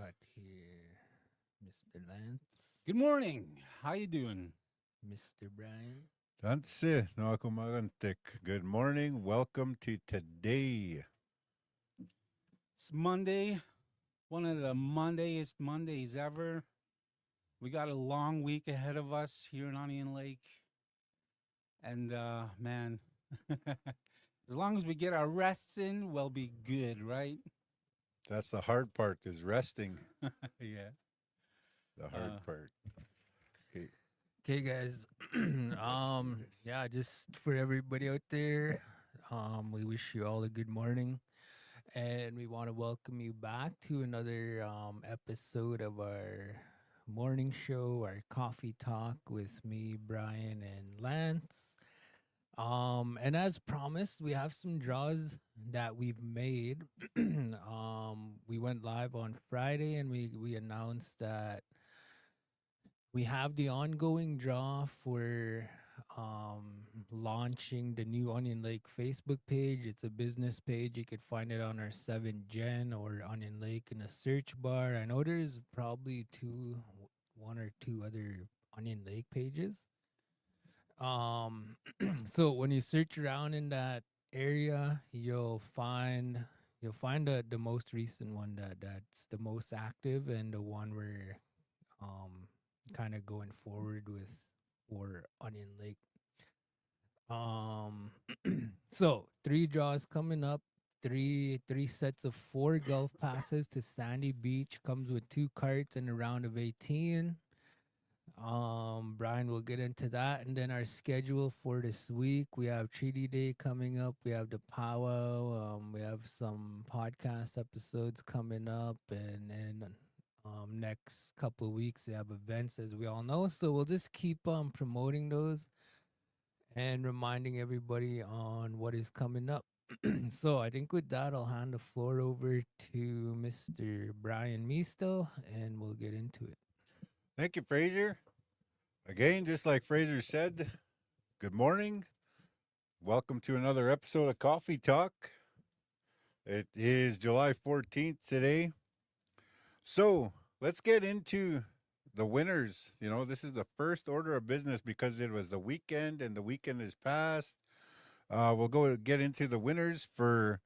got here Mr. Lance, Good morning. How you doing? Mr. Bryan. Tanse, Nakamagantik. Good morning. Welcome to today. It's Monday, one of the Mondayest Mondays ever. We got a long week ahead of us here in Onion Lake. And man, as long as we get our rests in, we'll be good, right? That's the hard part is resting. Yeah. The hard Uh, part. Okay. Okay, guys. Let's do this. Yeah, just for everybody out there, we wish you all a good morning, and we want to welcome you back to another episode of our morning show, our coffee talk with me, Brian, and Lance. And as promised, we have some draws that we've made. We went live on Friday, and we announced that we have the ongoing draw for launching the new Onion Lake Facebook page. It's a business page. You could find it on our 7 Gen or Onion Lake in a search bar. I know there's probably one or two other Onion Lake pages. So when you search around in that area, you'll find the most recent one that's the most active and the one we're um kind of going forward with for Onion Lake. Um so three draws coming up. Three sets of four golf passes to Sandy Beach comes with two carts and a round of 18. Brian will get into that, and then our schedule for this week: we have Treaty Day coming up, we have the powwow, we have some podcast episodes coming up, and next couple of weeks we have events, as we all know. So we'll just keep promoting those and reminding everybody on what is coming up. So I think with that, I'll hand the floor over to Mr. Brian Misto, and we'll get into it. Thank you, Fraser. Again, just like Fraser said, good morning. Welcome to another episode of Coffee Talk. It is July 14th today. So let's get into the winners. You know, this is the first order of business because it was the weekend and the weekend is past. We'll go get into the winners for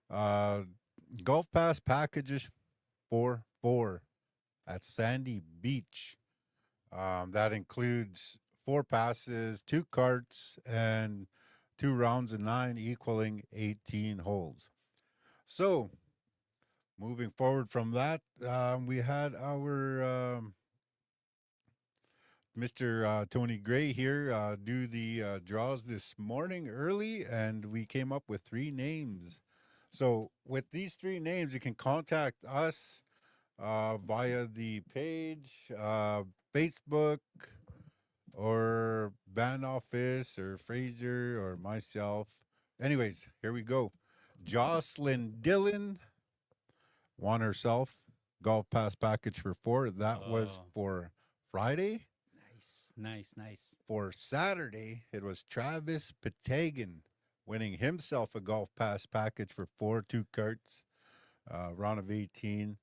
uh, Golf Pass packages for four at Sandy Beach. That includes four passes, two carts, and two rounds of nine, equaling 18 holes. So, moving forward from that, we had our Mr. Tony Gray here do the draws this morning early, and we came up with three names. So, with these three names, you can contact us via the page, Facebook, or band office, or Fraser, or myself. Anyways, here we go. Jocelyn Dillon won herself golf pass package for four. That was oh, for Friday. nice. For Saturday, it was Travis Patagan winning himself a golf pass package for four, two carts, round of 18.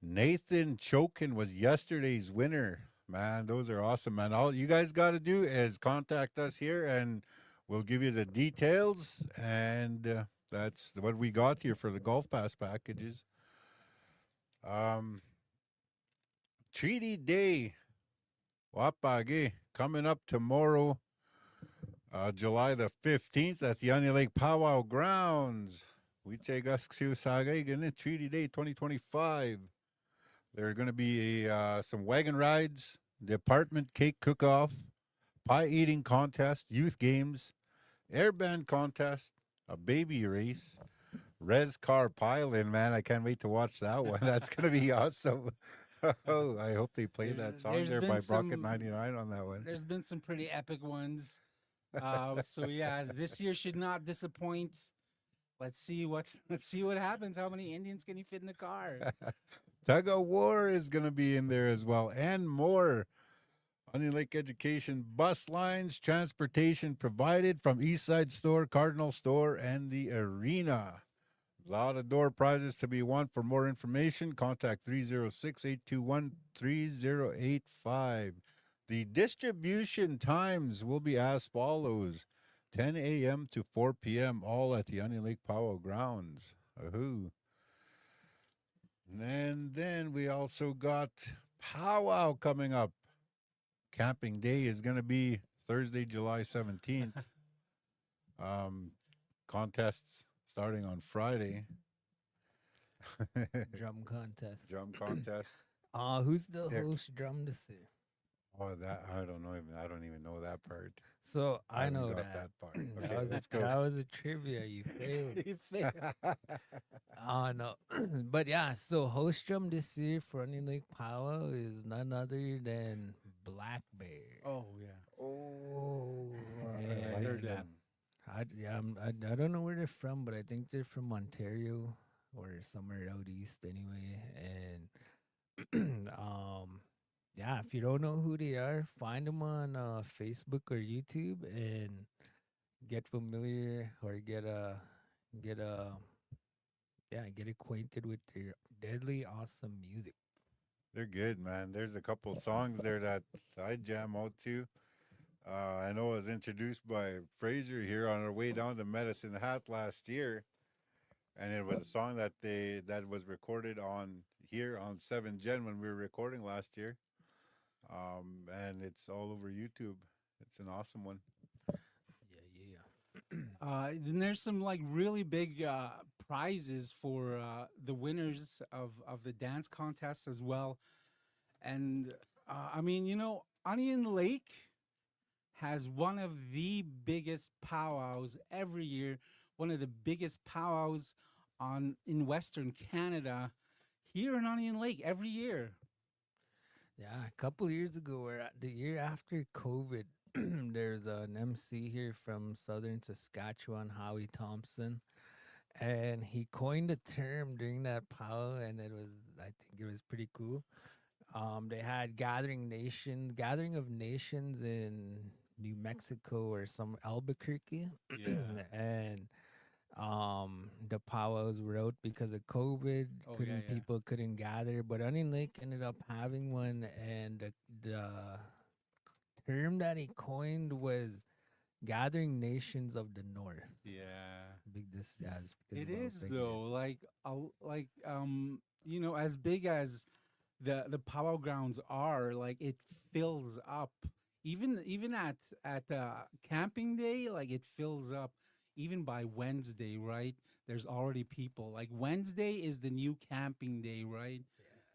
Nathan Chokin was yesterday's winner. Man, those are awesome, man. All you guys got to do is contact us here and we'll give you the details. And that's what we got here for the golf pass packages. Um, Treaty Day, Wapage, coming up tomorrow, July the 15th at the Onion Lake Powwow Grounds. We take us to Sagay, Treaty Day 2025. There are going to be some wagon rides, the apartment cake cook-off, pie eating contest, youth games, air band contest, a baby race, res car pile-in. Man, I can't wait to watch that one. That's going to be awesome. Oh, I hope they play There's that song there's there been by Brocket some 99 on that one. there's been some pretty epic ones. So yeah, this year should not disappoint. Let's see what happens. How many Indians can you fit in the car? Tug of War is going to be in there as well, and more. Onion Lake Education bus lines, transportation provided from Eastside Store, Cardinal Store, and the Arena. A lot of door prizes to be won. For more information, contact 306-821-3085. The distribution times will be as follows: 10 a.m. to 4 p.m., all at the Onion Lake Powell grounds. Ahoo. And then we also got Powwow coming up. Camping Day is going to be Thursday, July 17th. Um, Contests starting on Friday. Drum contest. Drum contest. Who's the There. host drum this year? Oh, that I don't know. I don't even know that part. So I I haven't know got that. that part. that Okay, was let's a, go. that was a trivia. You failed. You fail. No, but yeah. So host drum this year for Onion Lake Powwow is none other than Black Bear. Oh yeah. Oh, I I like heard that. them. I don't know where they're from, but I think they're from Ontario or somewhere out east anyway. And yeah, if you don't know who they are, find them on Facebook or YouTube and get familiar or get get acquainted with their deadly awesome music. They're good, man. There's a couple songs there that I jam out to. I know I was introduced by Fraser here on our way down to Medicine Hat last year, and it was a song that was recorded on here on 7 Gen when we were recording last year. And it's all over YouTube. It's an awesome one. Yeah, Then there's some like really big prizes for the winners of the dance contests as well. And I mean, Onion Lake has one of the biggest powwows every year, one of the biggest powwows on in Western Canada here in Onion Lake every year. yeah. A couple years ago, or the year after COVID, there's an MC here from Southern Saskatchewan, Howie Thompson, and he coined a term during that powwow, and I think it was pretty cool. They had gathering of nations in New Mexico or some Albuquerque, Yeah. and the powwows were out because of COVID. Oh yeah, Couldn't yeah. people couldn't gather, but Onion Lake ended up having one, and the term that he coined was gathering nations of the north. Yeah. Big this yeah, it's because It of how is big it though, is. as big as the powwow grounds are, like it fills up. Even at camping day, like it fills up. Even by Wednesday, right? There's already people. Like Wednesday is the new camping day, right?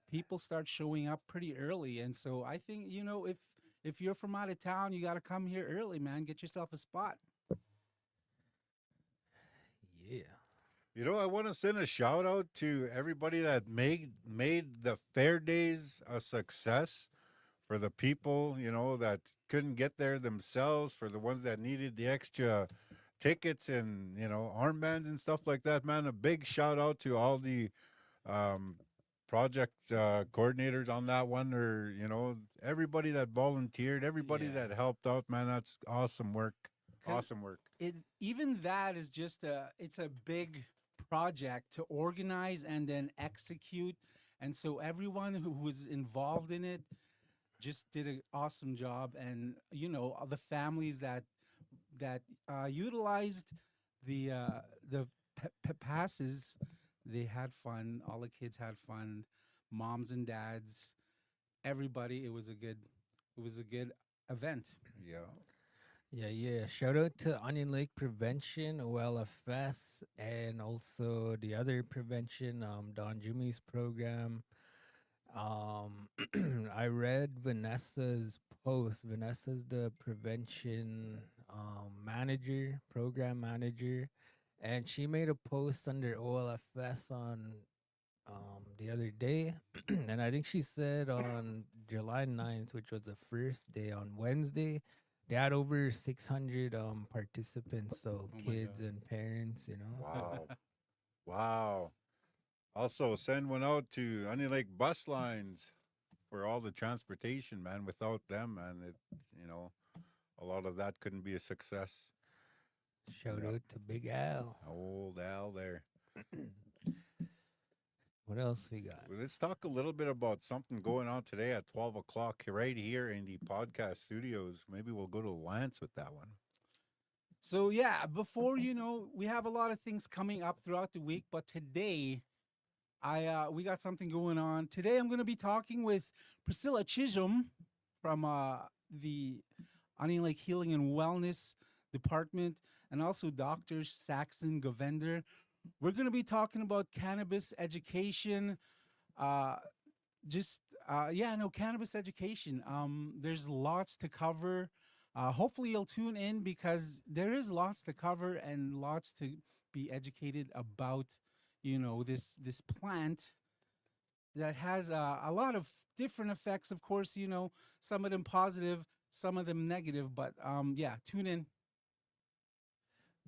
People start showing up pretty early, and so I think if you're from out of town, you got to come here early, man. Get yourself a spot. Yeah. I want to send a shout out to everybody that made the fair days a success. For the people, that couldn't get there themselves, for the ones that needed the extra tickets and armbands and stuff like that, man. A big shout out to all the um, project coordinators on that one, or everybody that volunteered, everybody Yeah. that helped out, man. That's awesome work. 'Cause Awesome work. it even that is just it's a big project to organize and then execute, and so everyone who was involved in it just did an awesome job. And the families that utilized the passes, they had fun. All the kids had fun, moms and dads, everybody. It was a good event. Yeah. Yeah. Shout out to Onion Lake Prevention, OLFS, and also the other prevention, Don Jimmy's program. I read Vanessa's post. Vanessa's the prevention program manager, and she made a post under OLFS on the other day, and I think she said on July 9th, which was the first day, on Wednesday, they had over 600 participants, so Oh my kids god. and parents, Wow. Wow. Also, send one out to Onion Lake Bus Lines for all the transportation, man. Without them, man, a lot of that couldn't be a success. Shout Yeah. out to Big Al. Old Al there. What else we got? Well, let's talk a little bit about something going on today at 12 o'clock right here in the podcast studios. Maybe we'll go to Lance with that one. So yeah, before we have a lot of things coming up throughout the week, but today I we got something going on. Today I'm going to be talking with Priscilla Chisholm from the Onion Lake Healing and Wellness Department, and also Dr. Saxon Govender. We're going to be talking about cannabis education. Uh, just yeah, no, cannabis education. There's lots to cover. Hopefully you'll tune in because there is lots to cover and lots to be educated about. This plant that has a lot of different effects. Of course, some of them positive, some of them negative. But yeah, tune in.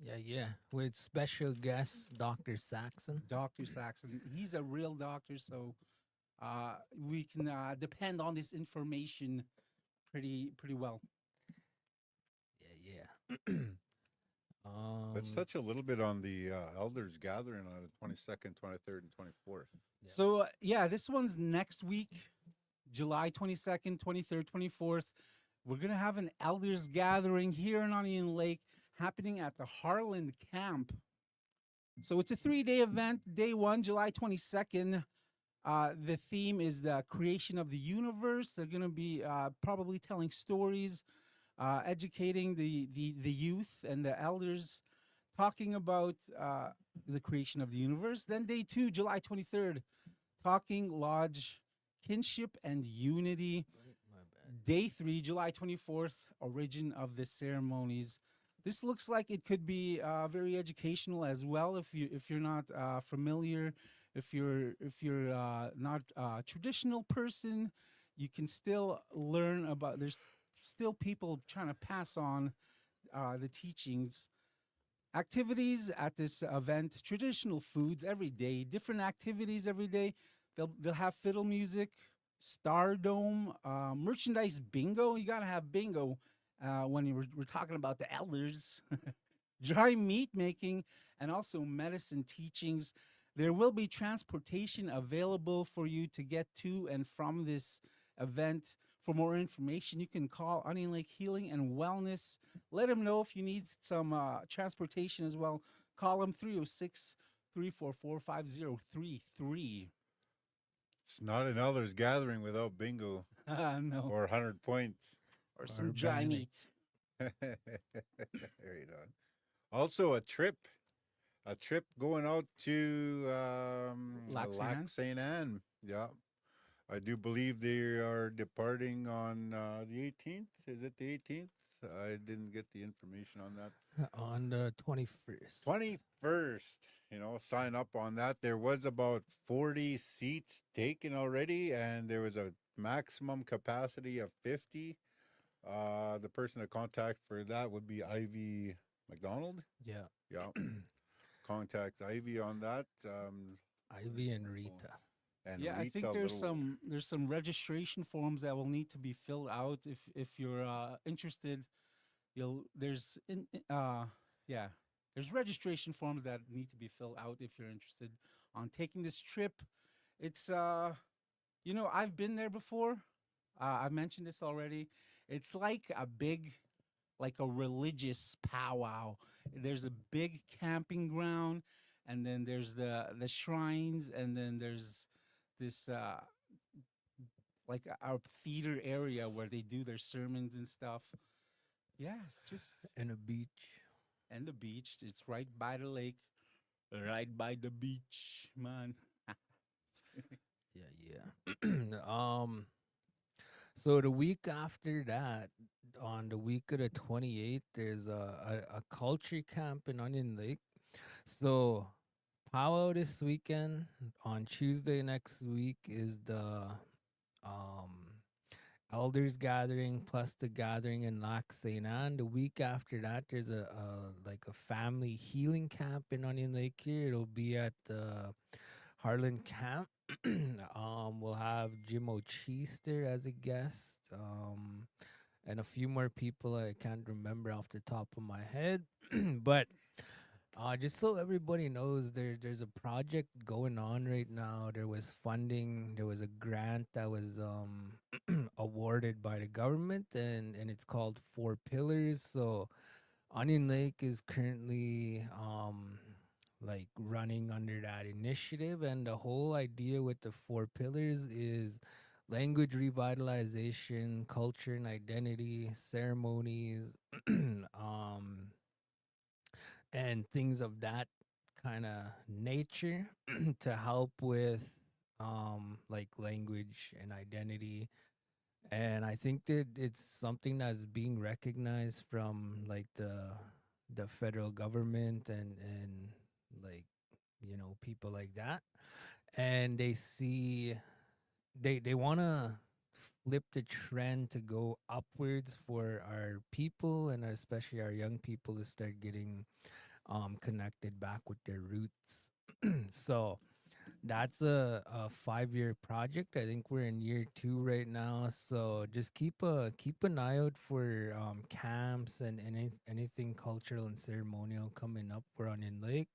Yeah, yeah. With special guest Dr. Saxon. Dr. Saxon. He's a real doctor, so we can depend on this information pretty well. Yeah, yeah. Let's touch a little bit on the elders gathering on the 22nd, 23rd, and 24th. Yeah. So yeah, this one's next week, July 22nd, 23rd, 24th. We're gonna have an elders gathering here in Onion Lake happening at the Harland Camp. So it's a 3-day event. Day one, July 22nd. The theme is the creation of the universe. They're going to be probably telling stories, educating the youth and the elders, talking about the creation of the universe. Then day two, July 23rd, talking lodge, kinship and unity. My bad. Day three, July 24th, origin of the ceremonies. This looks like it could be very educational as well. If you're not familiar, if you're not a traditional person, you can still learn about. There's still people trying to pass on the teachings. Activities at this event: traditional foods every day, different activities every day. They'll have fiddle music, Stardome, merchandise bingo. You gotta have bingo when we're talking about the elders, dry meat making, and also medicine teachings. There will be transportation available for you to get to and from this event. For more information, you can call Onion Lake Healing and Wellness. Let them know if you need some transportation as well. Call them 306 344 5033. It's not an elders gathering without bingo No. or 100 points. Or Or some dry banana. meat. Right on. Also, a trip going out to Lac Saint Anne? Lac Saint Anne. Yeah, I do believe they are departing on the 18th. Is it the 18th? I didn't get the information on that. On the 21st. 21st. Sign up on that. There was about 40 seats taken already, and there was a maximum capacity of 50. The person to contact for that would be Ivy McDonald. Yeah. Yeah. Contact Ivy on that. Ivy and Rita. And Yeah, I Rita think there's Little- some registration forms that will need to be filled out if you're interested. Yeah, there's registration forms that need to be filled out if you're interested on taking this trip. It's I've been there before. I've mentioned this already. It's like a religious powwow. There's a big camping ground, and then there's the shrines, and then there's this like a theater area where they do their sermons and stuff. Yeah, it's just And a beach. and the beach. It's right by the lake, right by the beach, man. Yeah, yeah. So the week after that, on the week of the 28th, there's a culture camp in Onion Lake. So powwow this weekend. On Tuesday next week is the um elders gathering plus the gathering in Lac Saint Anne. The week after that, there's a family healing camp in Onion Lake here. It'll be at the Harlan Camp. We'll have Jim O'Cheester as a guest. And a few more people I can't remember off the top of my head. But Just so everybody knows, there's a project going on right now. There was funding. There was a grant that was awarded by the government, and it's called Four Pillars. So Onion Lake is currently like running under that initiative, and the whole idea with the Four Pillars is language revitalization, culture and identity, ceremonies, and things of that kind of nature to help with like language and identity. And I think that it's something that's being recognized from like the federal government and like people like that, and they see they want to flip the trend to go upwards for our people, and especially our young people, to start getting connected back with their roots. So that's a 5-year project. I think we're in year 2 right now. So just keep an eye out for camps and anything cultural and ceremonial coming up for Onion Lake.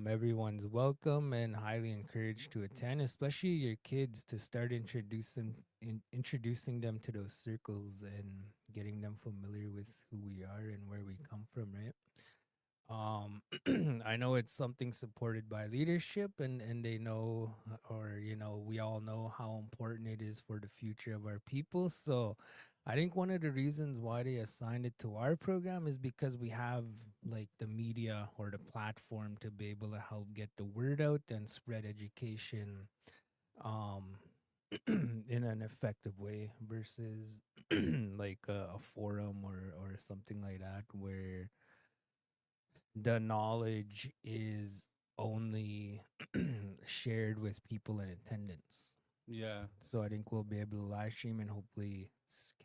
Everyone's welcome and highly encouraged to attend, especially your kids, to start introducing them to those circles and getting them familiar with who we are and where we come from, right? I know it's something supported by leadership, and they know, or we all know how important it is for the future of our people. So I think one of the reasons why they assigned it to our program is because we have like the media or the platform to be able to help get the word out and spread education um in an effective way versus like a forum or something like that where the knowledge is only shared with people in attendance. Yeah. So I think we'll be able to live stream and hopefully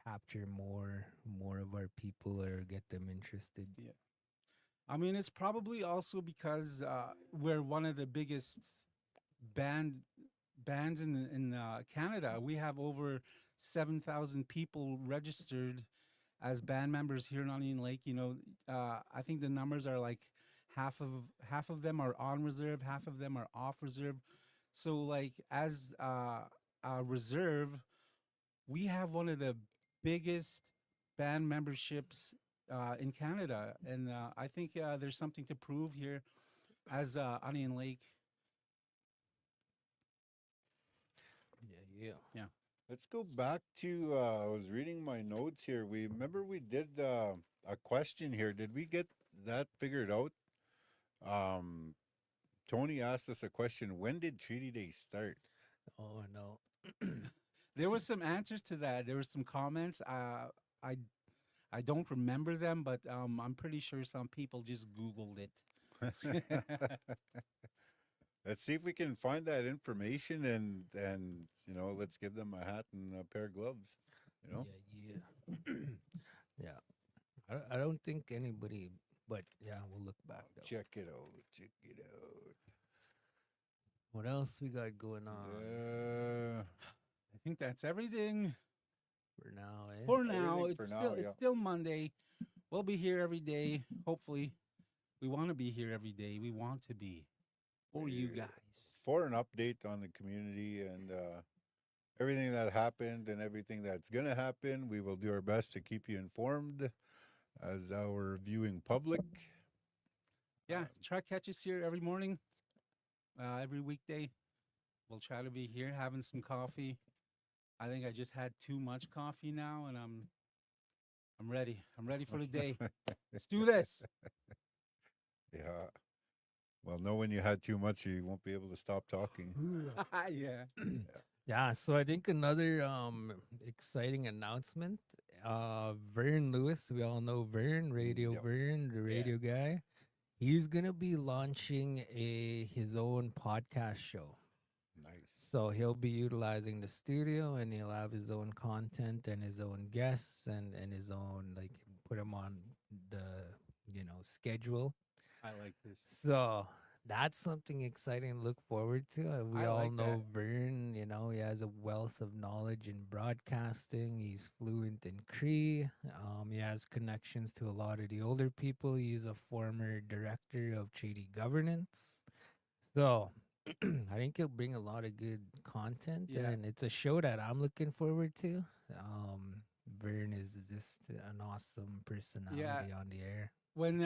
capture more of our people or get them interested. Yeah. I mean, it's probably also because we're one of the biggest band bands in Canada. We have over 7,000 people registered as band members here in Onion Lake. I think the numbers are like half of them are on reserve, half of them are off reserve. So like as a reserve, we have one of the biggest band memberships in Canada, and I think there's something to prove here as Onion Lake. Yeah, yeah. Yeah, Let's go back to. I was reading my notes here. We remember we did a question here. Did we get that figured out? Um, Tony asked us a question. When did Treaty Day start? Oh no. there was some answers to that. There were some comments. I I don't remember them, but I'm pretty sure some people just Googled it. Let's see if we can find that information and let's give them a hat and a pair of gloves. You know, Yeah, yeah. Yeah. I don't think anybody, but yeah, we'll look back though. check it out. Check it out. What else we got going on I think that's everything for now, eh? for now. Everything for now. It's Yeah. still Monday. We'll be here every day. Hopefully, we want to be here every day. We want to be for you guys. For an update on the community and everything that happened and everything that's going to happen. We will do our best to keep you informed as our viewing public. Yeah, try catch us here every morning, every weekday. We'll try to be here having some coffee. I think I just had too much coffee now, and I'm ready. I'm ready for the day. Let's do this. Yeah. Well, know when you had too much, you won't be able to stop talking. Yeah. Yeah, so I think another exciting announcement. Vern Lewis, we all know Vern, Radio Yep. Vern, the radio guy. He's gonna be launching his own podcast show. Nice. So he'll be utilizing the studio, and he'll have his own content and his own guests and his own, like, put him on the schedule. I like this. So That's something exciting to look forward to. We I all like that. know Vern, you know, he has a wealth of knowledge in broadcasting. He's fluent in Cree. He has connections to a lot of the older people. He's a former director of treaty governance. So I think he'll bring a lot of good content, Yeah. and it's a show that I'm looking forward to. Vern is just an awesome Yeah. personality on the air. When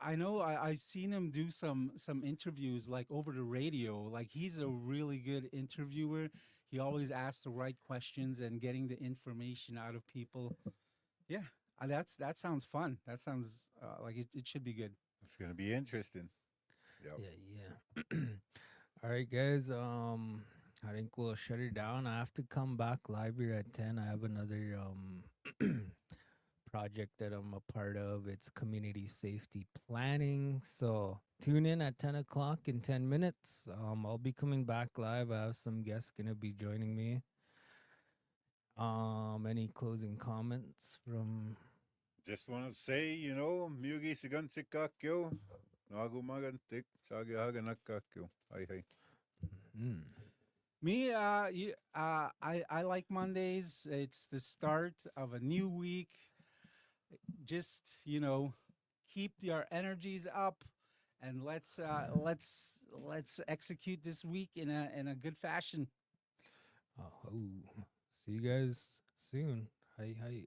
I know I seen him do some interviews like over the radio. Like he's a really good interviewer. He always asks the right questions and getting the information out of people. Yeah, that sounds fun. That sounds like it should be good. It's going to be interesting. Yep. Yeah, yeah. All right, guys. I think we'll shut it down. I have to come back live here at 10. I have another project that I'm a part of. It's community safety planning. So tune in at 10 o'clock in 10 minutes. I'll be coming back live. I have some guests gonna be joining me. Any closing comments from? Just want to say, Mugi sigan sikakyo. Nagu magantik. Sagi haganakakyo. Hi, hi. Mm, Me, I like Mondays. It's the start of a new week. Just keep your energies up, and let's execute this week in a good fashion. oh, see you guys soon. Hi, hi.